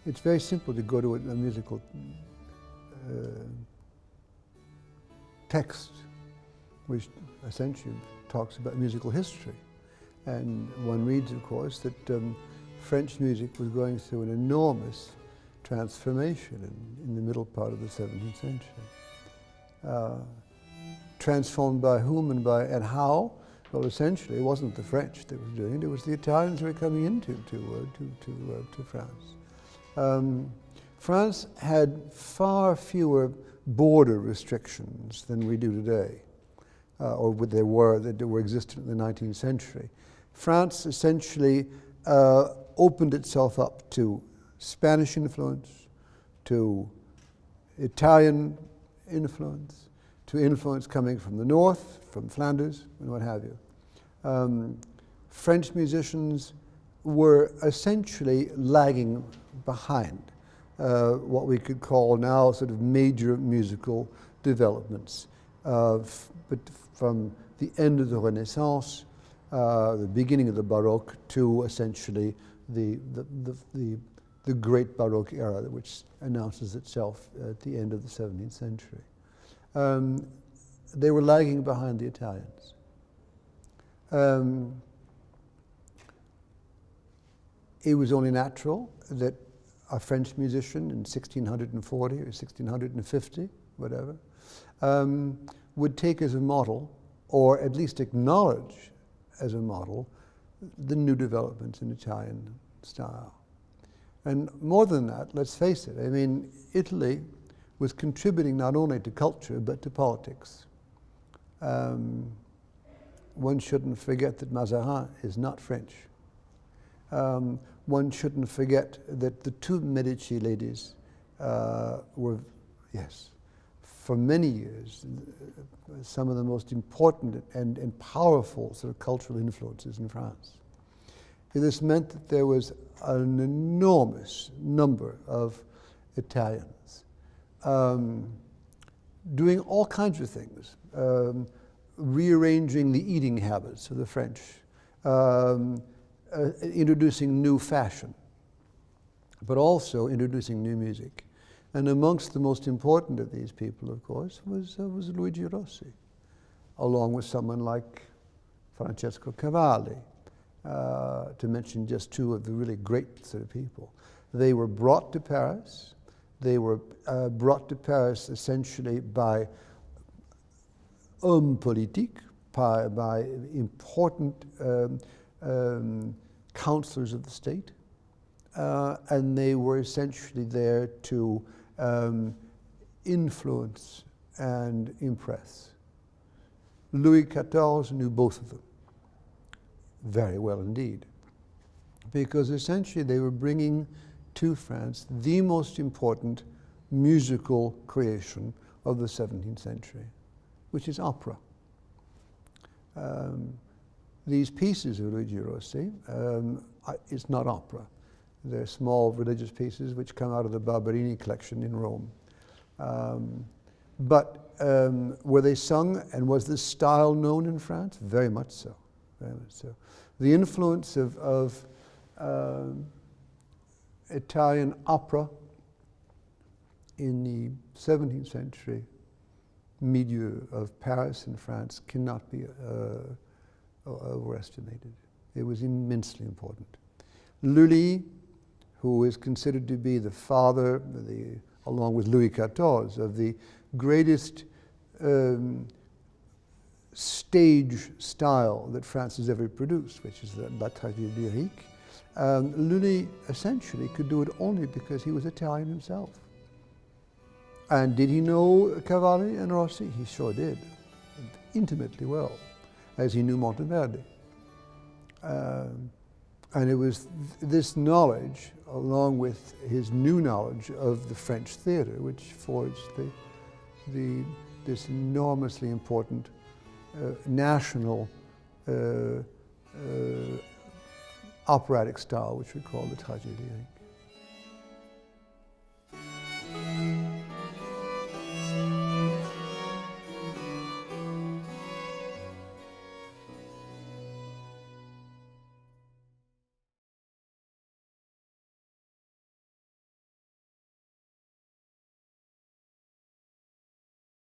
it's very simple to go to a musical text which essentially talks about musical history. And one reads, of course, that French music was going through an enormous transformation in the middle part of the 17th century. Transformed by whom and how? Well, essentially, it wasn't the French that was doing it; it was the Italians who were coming into France. France had far fewer border restrictions than we do today, or that were existent in the 19th century. France essentially opened itself up to Spanish influence, to Italian influence, to influence coming from the north, from Flanders, and what have you. French musicians were essentially lagging behind what we could call now sort of major musical developments, but from the end of the Renaissance, the beginning of the Baroque, to essentially the great Baroque era, which announces itself at the end of the 17th century. They were lagging behind the Italians. It was only natural that a French musician in 1640 or 1650, whatever, would take as a model, or at least acknowledge as a model, the new developments in Italian style. And more than that, let's face it, I mean, Italy was contributing not only to culture, but to politics. One shouldn't forget that Mazarin is not French. One shouldn't forget that the two Medici ladies were, yes, for many years, some of the most important and powerful sort of cultural influences in France. This meant that there was an enormous number of Italians doing all kinds of things, rearranging the eating habits of the French, introducing new fashion, but also introducing new music. And amongst the most important of these people, of course, was Luigi Rossi, along with someone like Francesco Cavalli, to mention just two of the really great sort of people. They were brought to Paris. They were brought to Paris essentially by hommes politiques, by important counselors of the state, and they were essentially there to influence and impress. Louis XIV knew both of them very well indeed, because essentially they were bringing to France the most important musical creation of the 17th century, which is opera. These pieces of Luigi Rossi, it's not opera. They're small religious pieces which come out of the Barberini collection in Rome. But were they sung, and was this style known in France? Very much so, very much so. The influence of Italian opera in the 17th century milieu of Paris and France cannot be overestimated. It was immensely important. Lully, who is considered to be the father, along with Louis XIV, of the greatest stage style that France has ever produced, which is the La Tragédie lyrique. Lully essentially could do it only because he was Italian himself. And did he know Cavalli and Rossi? He sure did, intimately well, as he knew Monteverdi. And it was this knowledge, along with his new knowledge of the French theater, which forged this enormously important national operatic style, which we call the tragédie lyrique.